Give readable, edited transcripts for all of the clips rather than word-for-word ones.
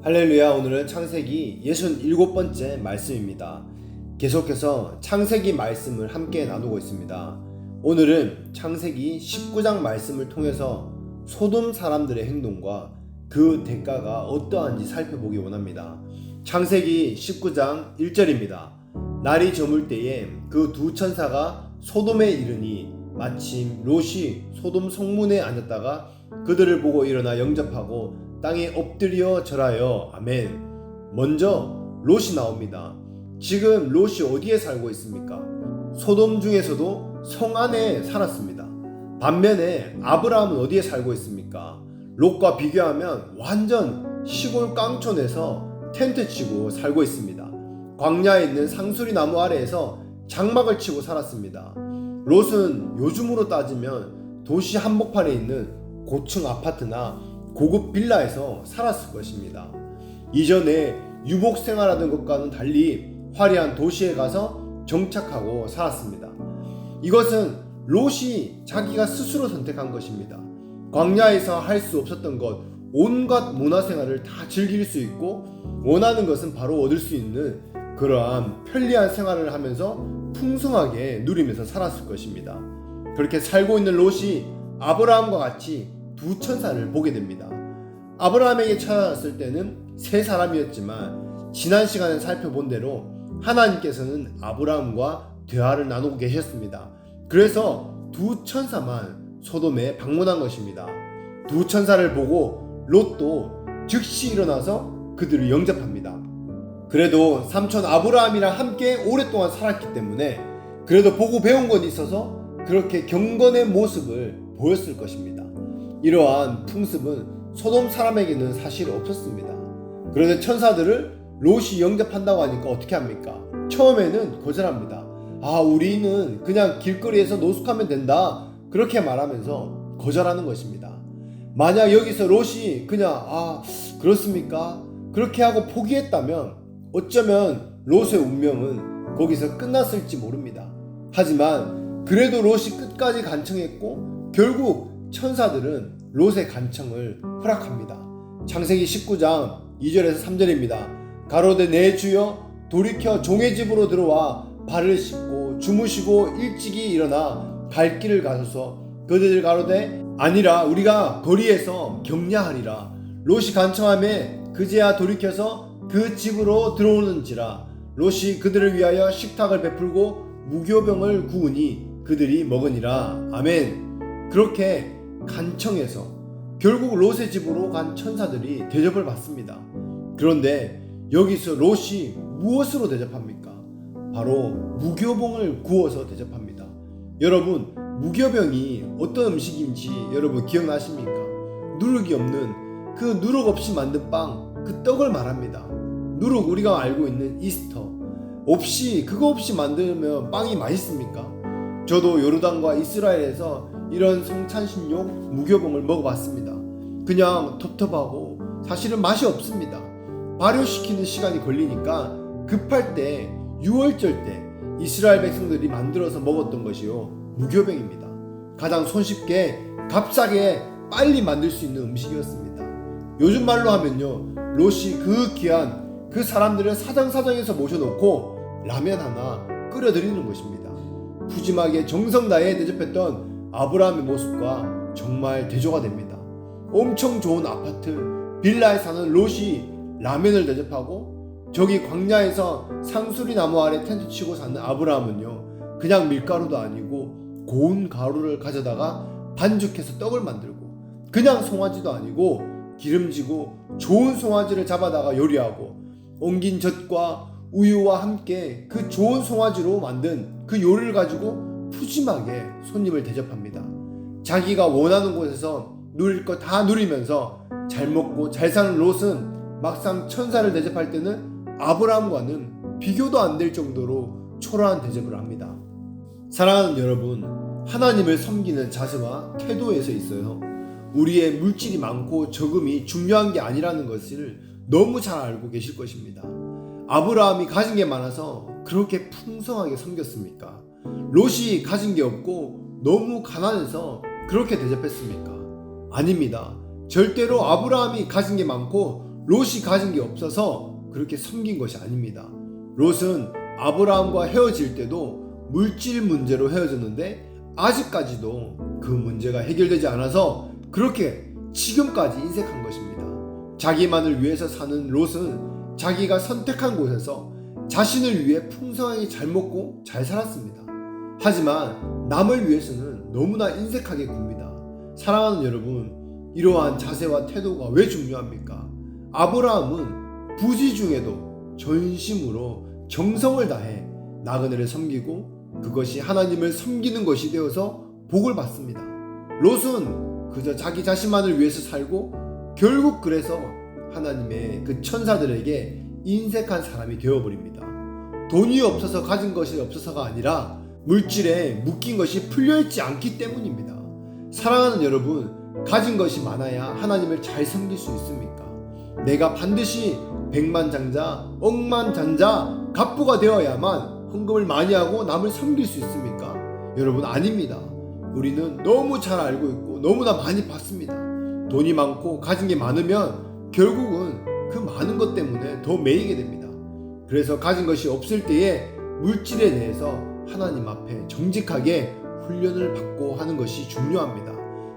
할렐루야. 오늘은 창세기 67번째 말씀입니다. 계속해서 창세기 말씀을 함께 나누고 있습니다. 오늘은 창세기 19장 말씀을 통해서 소돔 사람들의 행동과 그 대가가 어떠한지 살펴보기 원합니다. 창세기 19장 1절입니다. 날이 저물 때에 그 두 천사가 소돔에 이르니 마침 롯이 소돔 성문에 앉았다가 그들을 보고 일어나 영접하고 땅에 엎드려 절하여 아멘. 먼저 롯이 나옵니다. 지금 롯이 어디에 살고 있습니까? 소돔 중에서도 성 안에 살았습니다. 반면에 아브라함은 어디에 살고 있습니까? 롯과 비교하면 완전 시골 깡촌에서 텐트 치고 살고 있습니다. 광야에 있는 상수리 나무 아래에서 장막을 치고 살았습니다. 롯은 요즘으로 따지면 도시 한복판에 있는 고층 아파트나 고급 빌라에서 살았을 것입니다. 이전에 유목 생활하던 것과는 달리 화려한 도시에 가서 정착하고 살았습니다. 이것은 롯이 자기가 스스로 선택한 것입니다. 광야에서 할 수 없었던 것, 온갖 문화생활을 다 즐길 수 있고 원하는 것은 바로 얻을 수 있는 그러한 편리한 생활을 하면서 풍성하게 누리면서 살았을 것입니다. 그렇게 살고 있는 롯이 아브라함과 같이 두 천사를 보게 됩니다. 아브라함에게 찾아왔을 때는 세 사람이었지만 지난 시간에 살펴본 대로 하나님께서는 아브라함과 대화를 나누고 계셨습니다. 그래서 두 천사만 소돔에 방문한 것입니다. 두 천사를 보고 롯도 즉시 일어나서 그들을 영접합니다. 그래도 삼촌 아브라함이랑 함께 오랫동안 살았기 때문에 그래도 보고 배운 건 있어서 그렇게 경건의 모습을 보였을 것입니다. 이러한 풍습은 소돔 사람에게는 사실 없었습니다. 그런데 천사들을 롯이 영접한다고 하니까 어떻게 합니까? 처음에는 거절합니다. 우리는 그냥 길거리에서 노숙하면 된다, 그렇게 말하면서 거절하는 것입니다. 만약 여기서 롯이 그냥 그렇습니까? 그렇게 하고 포기했다면 어쩌면 롯의 운명은 거기서 끝났을지 모릅니다. 하지만 그래도 롯이 끝까지 간청했고 결국 천사들은 롯의 간청을 허락합니다. 창세기 19장 2절에서 3절입니다. 가로되 내 주여 돌이켜 종의 집으로 들어와 발을 씻고 주무시고 일찍이 일어나 갈 길을 가소서. 그들이 가로되 아니라 우리가 거리에서 격려하리라. 롯이 간청하며 그제야 돌이켜서 그 집으로 들어오는지라. 롯이 그들을 위하여 식탁을 베풀고 무교병을 구우니 그들이 먹으니라. 아멘. 그렇게 간청해서 결국 롯의 집으로 간 천사들이 대접을 받습니다. 그런데 여기서 롯이 무엇으로 대접합니까? 바로 무교병을 구워서 대접합니다. 여러분, 무교병이 어떤 음식인지 여러분 기억나십니까? 누룩이 없는 그 누룩 없이 만든 빵, 그 떡을 말합니다. 누룩, 우리가 알고 있는 이스터 그거 없이 만들면 빵이 맛있습니까? 저도 요르단과 이스라엘에서 이런 성찬신용 무교병을 먹어봤습니다. 그냥 텁텁하고 사실은 맛이 없습니다. 발효시키는 시간이 걸리니까 급할 때 6월절 때 이스라엘 백성들이 만들어서 먹었던 것이요, 무교병입니다. 가장 손쉽게 값싸게 빨리 만들 수 있는 음식이었습니다. 요즘 말로 하면요, 롯이 그 귀한 그 사람들을 사장사장에서 모셔놓고 라면 하나 끓여드리는 것입니다. 푸짐하게 정성 다해 대접했던 아브라함의 모습과 정말 대조가 됩니다. 엄청 좋은 아파트, 빌라에 사는 롯이 라면을 대접하고 저기 광야에서 상수리 나무 아래 텐트 치고 사는 아브라함은요, 그냥 밀가루도 아니고 고운 가루를 가져다가 반죽해서 떡을 만들고, 그냥 송아지도 아니고 기름지고 좋은 송아지를 잡아다가 요리하고 엉긴 젖과 우유와 함께 그 좋은 송아지로 만든 그 요리를 가지고 푸짐하게 손님을 대접합니다. 자기가 원하는 곳에서 누릴 거 다 누리면서 잘 먹고 잘 사는 롯은 막상 천사를 대접할 때는 아브라함과는 비교도 안 될 정도로 초라한 대접을 합니다. 사랑하는 여러분, 하나님을 섬기는 자세와 태도에서 있어요, 우리의 물질이 많고 적음이 중요한 게 아니라는 것을 너무 잘 알고 계실 것입니다. 아브라함이 가진 게 많아서 그렇게 풍성하게 섬겼습니까? 롯이 가진 게 없고 너무 가난해서 그렇게 대접했습니까? 아닙니다. 절대로 아브라함이 가진 게 많고 롯이 가진 게 없어서 그렇게 섬긴 것이 아닙니다. 롯은 아브라함과 헤어질 때도 물질 문제로 헤어졌는데 아직까지도 그 문제가 해결되지 않아서 그렇게 지금까지 인색한 것입니다. 자기만을 위해서 사는 롯은 자기가 선택한 곳에서 자신을 위해 풍성하게 잘 먹고 잘 살았습니다. 하지만 남을 위해서는 너무나 인색하게 굽니다. 사랑하는 여러분, 이러한 자세와 태도가 왜 중요합니까? 아브라함은 부지 중에도 전심으로 정성을 다해 나그네를 섬기고 그것이 하나님을 섬기는 것이 되어서 복을 받습니다. 롯은 그저 자기 자신만을 위해서 살고 결국 그래서 하나님의 그 천사들에게 인색한 사람이 되어버립니다. 돈이 없어서 가진 것이 없어서가 아니라 물질에 묶인 것이 풀려있지 않기 때문입니다. 사랑하는 여러분, 가진 것이 많아야 하나님을 잘 섬길 수 있습니까? 내가 반드시 백만장자, 억만장자, 갑부가 되어야만 헌금을 많이 하고 남을 섬길 수 있습니까? 여러분, 아닙니다. 우리는 너무 잘 알고 있고 너무나 많이 받습니다. 돈이 많고 가진 게 많으면 결국은 그 많은 것 때문에 더 매이게 됩니다. 그래서 가진 것이 없을 때에 물질에 대해서 하나님 앞에 정직하게 훈련을 받고 하는 것이 중요합니다.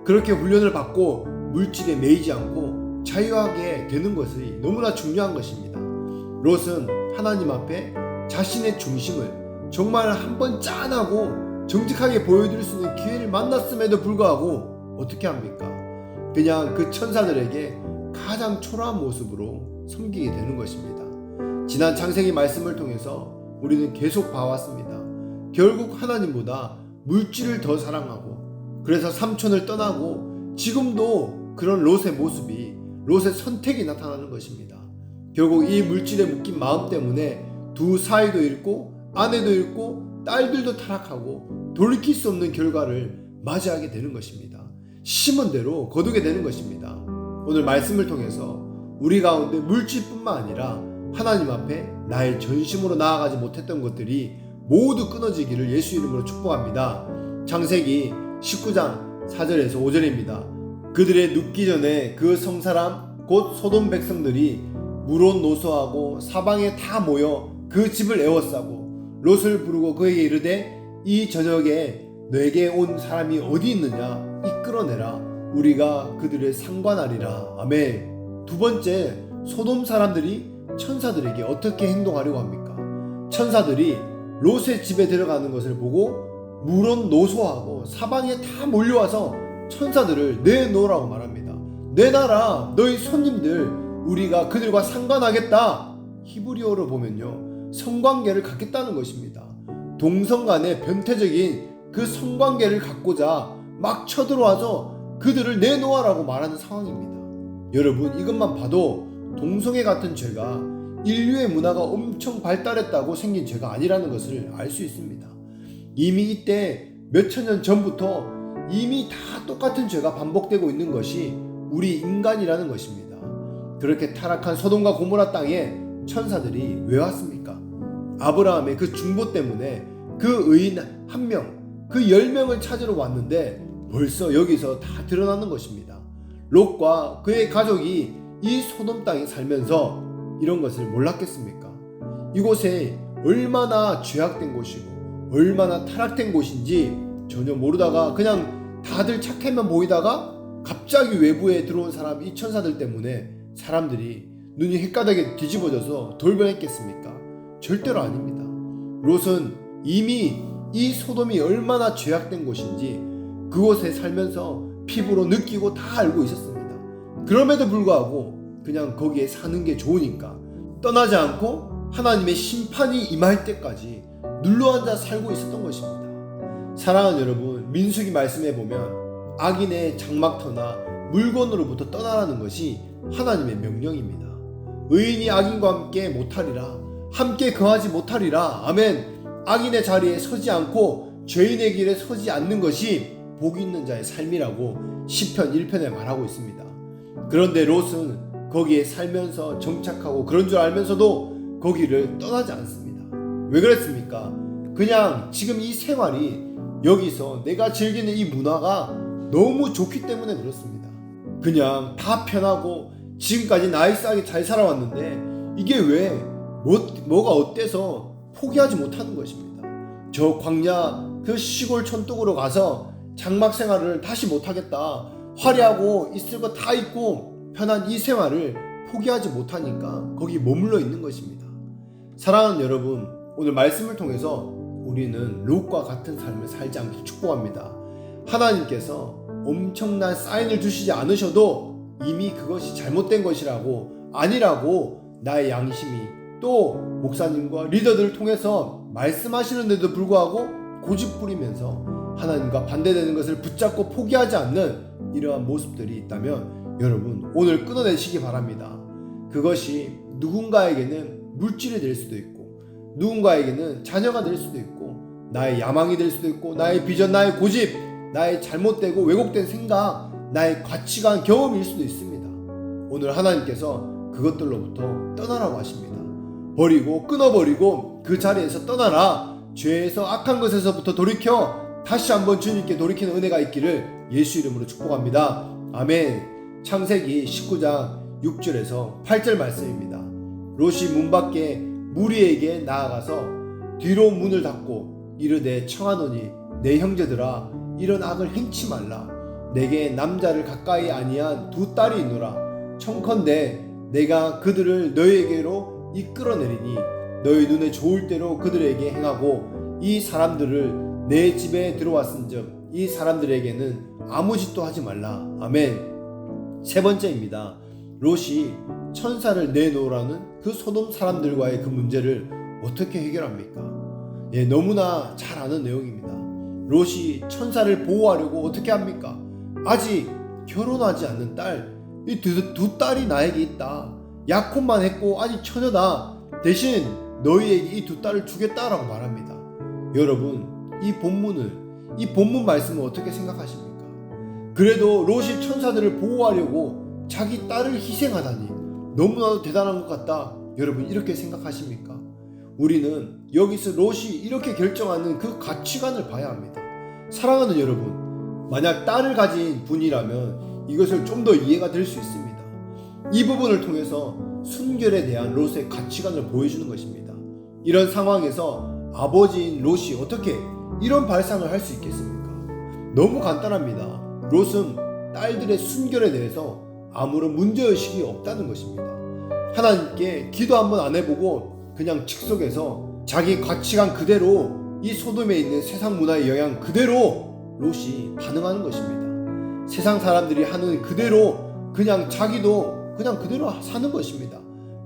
그렇게 훈련을 받고 물질에 매이지 않고 자유하게 되는 것이 너무나 중요한 것입니다. 롯은 하나님 앞에 자신의 중심을 정말 한번 짠하고 정직하게 보여드릴 수 있는 기회를 만났음에도 불구하고 어떻게 합니까? 그냥 그 천사들에게 가장 초라한 모습으로 섬기게 되는 것입니다. 지난 창세기 말씀을 통해서 우리는 계속 봐왔습니다. 결국 하나님보다 물질을 더 사랑하고 그래서 삼촌을 떠나고 지금도 그런 롯의 모습이 롯의 선택이 나타나는 것입니다. 결국 이 물질에 묶인 마음 때문에 두 사이도 잃고 아내도 잃고 딸들도 타락하고 돌이킬 수 없는 결과를 맞이하게 되는 것입니다. 심은 대로 거두게 되는 것입니다. 오늘 말씀을 통해서 우리 가운데 물질뿐만 아니라 하나님 앞에 나의 전심으로 나아가지 못했던 것들이 모두 끊어지기를 예수 이름으로 축복합니다. 창세기 19장 4절에서 5절입니다. 그들의 눕기 전에 그 성사람 곧 소돔 백성들이 물온 노소하고 사방에 다 모여 그 집을 에워싸고 롯을 부르고 그에게 이르되 이 저녁에 너에게 온 사람이 어디 있느냐 이끌어내라 우리가 그들을 상관하리라. 아멘. 두 번째, 소돔 사람들이 천사들에게 어떻게 행동하려고 합니까? 천사들이 롯의 집에 들어가는 것을 보고 물은 노소하고 사방에 다 몰려와서 천사들을 내놓으라고 말합니다. 내놔라, 너희 손님들, 우리가 그들과 상관하겠다. 히브리어로 보면요, 성관계를 갖겠다는 것입니다. 동성 간의 변태적인 그 성관계를 갖고자 막 쳐들어와서 그들을 내놓으라고 말하는 상황입니다. 여러분, 이것만 봐도 동성애 같은 죄가 인류의 문화가 엄청 발달했다고 생긴 죄가 아니라는 것을 알 수 있습니다. 이미 이때 몇천 년 전부터 이미 다 똑같은 죄가 반복되고 있는 것이 우리 인간이라는 것입니다. 그렇게 타락한 소돔과 고모라 땅에 천사들이 왜 왔습니까? 아브라함의 그 중보 때문에 그 의인 한 명, 그 10명을 찾으러 왔는데 벌써 여기서 다 드러나는 것입니다. 롯과 그의 가족이 이 소돔 땅에 살면서 이런 것을 몰랐겠습니까? 이곳에 얼마나 죄악된 곳이고 얼마나 타락된 곳인지 전혀 모르다가 그냥 다들 착해만 보이다가 갑자기 외부에 들어온 사람 이 천사들 때문에 사람들이 눈이 헷가닥에 뒤집어져서 돌변했겠습니까? 절대로 아닙니다. 롯은 이미 이 소돔이 얼마나 죄악된 곳인지 그곳에 살면서 피부로 느끼고 다 알고 있었습니다. 그럼에도 불구하고 그냥 거기에 사는 게 좋으니까 떠나지 않고 하나님의 심판이 임할 때까지 눌러앉아 살고 있었던 것입니다. 사랑하는 여러분, 민수기 말씀에 보면 악인의 장막터나 물건으로부터 떠나라는 것이 하나님의 명령입니다. 의인이 악인과 함께 못하리라, 함께 거하지 못하리라. 아멘. 악인의 자리에 서지 않고 죄인의 길에 서지 않는 것이 복 있는 자의 삶이라고 시편 1편에 말하고 있습니다. 그런데 롯은 거기에 살면서 정착하고 그런 줄 알면서도 거기를 떠나지 않습니다. 왜 그랬습니까? 그냥 지금 이 생활이 여기서 내가 즐기는 이 문화가 너무 좋기 때문에 그렇습니다. 그냥 다 편하고 지금까지 나이스하게 잘 살아왔는데 이게 왜 뭐가 어때서 포기하지 못하는 것입니다. 저 광야 그 시골 촌독으로 가서 장막 생활을 다시 못하겠다. 화려하고 있을 거 다 있고 편한 이 생활을 포기하지 못하니까 거기 머물러 있는 것입니다. 사랑하는 여러분, 오늘 말씀을 통해서 우리는 롯과 같은 삶을 살지 않길 축복합니다. 하나님께서 엄청난 사인을 주시지 않으셔도 이미 그것이 잘못된 것이라고 아니라고 나의 양심이 또 목사님과 리더들을 통해서 말씀하시는데도 불구하고 고집부리면서 하나님과 반대되는 것을 붙잡고 포기하지 않는 이러한 모습들이 있다면 여러분 오늘 끊어내시기 바랍니다. 그것이 누군가에게는 물질이 될 수도 있고 누군가에게는 자녀가 될 수도 있고 나의 야망이 될 수도 있고 나의 비전, 나의 고집, 나의 잘못되고 왜곡된 생각, 나의 가치관, 경험일 수도 있습니다. 오늘 하나님께서 그것들로부터 떠나라고 하십니다. 버리고 끊어버리고 그 자리에서 떠나라. 죄에서 악한 것에서부터 돌이켜 다시 한번 주님께 돌이키는 은혜가 있기를 예수 이름으로 축복합니다. 아멘. 창세기 19장 6절에서 8절 말씀입니다. 롯이 문 밖에 무리에게 나아가서 뒤로 문을 닫고 이르되 청하노니 내 형제들아 이런 악을 행치 말라. 내게 남자를 가까이 아니한 두 딸이 있노라. 청컨대 내가 그들을 너희에게로 이끌어내리니 너희 눈에 좋을 대로 그들에게 행하고 이 사람들을 내 집에 들어왔은즉 이 사람들에게는 아무 짓도 하지 말라. 아멘. 세 번째입니다. 롯이 천사를 내놓으라는 그 소돔 사람들과의 그 문제를 어떻게 해결합니까? 너무나 잘 아는 내용입니다. 롯이 천사를 보호하려고 어떻게 합니까? 아직 결혼하지 않는 딸, 이 두 딸이 나에게 있다. 약혼만 했고 아직 처녀다. 대신 너희에게 이 두 딸을 주겠다라고 말합니다. 여러분 이 본문 말씀을 어떻게 생각하십니까? 그래도 롯이 천사들을 보호하려고 자기 딸을 희생하다니 너무나도 대단한 것 같다. 여러분 이렇게 생각하십니까? 우리는 여기서 롯이 이렇게 결정하는 그 가치관을 봐야 합니다. 사랑하는 여러분, 만약 딸을 가진 분이라면 이것을 좀 더 이해가 될 수 있습니다. 이 부분을 통해서 순결에 대한 롯의 가치관을 보여주는 것입니다. 이런 상황에서 아버지인 롯이 어떻게 이런 발상을 할 수 있겠습니까? 너무 간단합니다. 롯은 딸들의 순결에 대해서 아무런 문제의식이 없다는 것입니다. 하나님께 기도 한번 안 해보고 그냥 즉석에서 자기 가치관 그대로 이 소돔에 있는 세상 문화의 영향 그대로 롯이 반응하는 것입니다. 세상 사람들이 하는 그대로 그냥 자기도 그냥 그대로 사는 것입니다.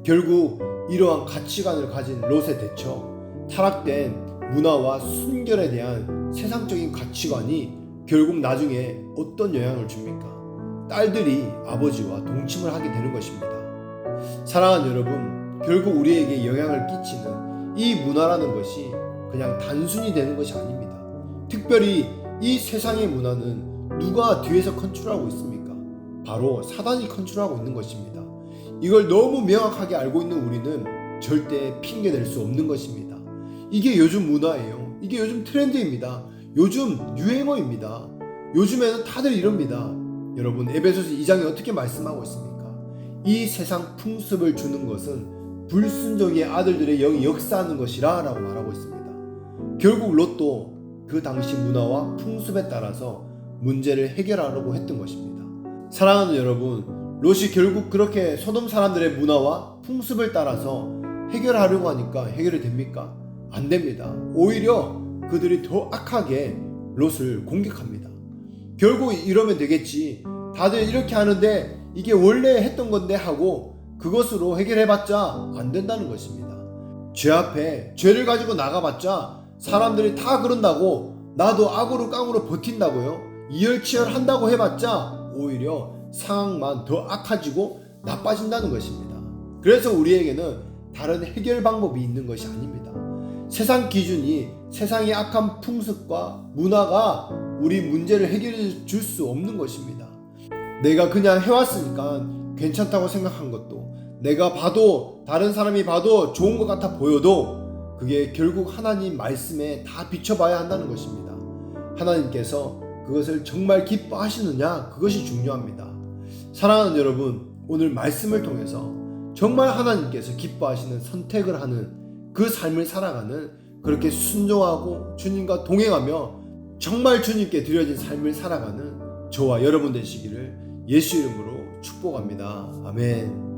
결국 이러한 가치관을 가진 롯에 대처 타락된 문화와 순결에 대한 세상적인 가치관이 결국 나중에 어떤 영향을 줍니까? 딸들이 아버지와 동침을 하게 되는 것입니다. 사랑하는 여러분, 결국 우리에게 영향을 끼치는 이 문화라는 것이 그냥 단순히 되는 것이 아닙니다. 특별히 이 세상의 문화는 누가 뒤에서 컨트롤하고 있습니까? 바로 사단이 컨트롤하고 있는 것입니다. 이걸 너무 명확하게 알고 있는 우리는 절대 핑계댈 수 없는 것입니다. 이게 요즘 문화예요. 이게 요즘 트렌드입니다. 요즘 유행어입니다. 요즘에는 다들 이럽니다. 여러분 에베소서 2장에 어떻게 말씀하고 있습니까? 이 세상 풍습을 주는 것은 불순종의 아들들의 영이 역사하는 것이라 라고 말하고 있습니다. 결국 롯도 그 당시 문화와 풍습에 따라서 문제를 해결하려고 했던 것입니다. 사랑하는 여러분, 롯이 결국 그렇게 소돔 사람들의 문화와 풍습을 따라서 해결하려고 하니까 해결이 됩니까? 안 됩니다. 오히려 그들이 더 악하게 롯을 공격합니다. 결국 이러면 되겠지. 다들 이렇게 하는데 이게 원래 했던 건데 하고 그것으로 해결해봤자 안 된다는 것입니다. 죄 앞에 죄를 가지고 나가봤자 사람들이 다 그런다고 나도 악으로 깡으로 버틴다고요. 이열치열 한다고 해봤자 오히려 상황만 더 악해지고 나빠진다는 것입니다. 그래서 우리에게는 다른 해결 방법이 있는 것이 아닙니다. 세상 기준이 세상의 악한 풍습과 문화가 우리 문제를 해결해 줄 수 없는 것입니다. 내가 그냥 해왔으니까 괜찮다고 생각한 것도 내가 봐도 다른 사람이 봐도 좋은 것 같아 보여도 그게 결국 하나님 말씀에 다 비춰봐야 한다는 것입니다. 하나님께서 그것을 정말 기뻐하시느냐 그것이 중요합니다. 사랑하는 여러분, 오늘 말씀을 통해서 정말 하나님께서 기뻐하시는 선택을 하는 그 삶을 살아가는, 그렇게 순종하고 주님과 동행하며 정말 주님께 드려진 삶을 살아가는 저와 여러분 되시기를 예수 이름으로 축복합니다. 아멘.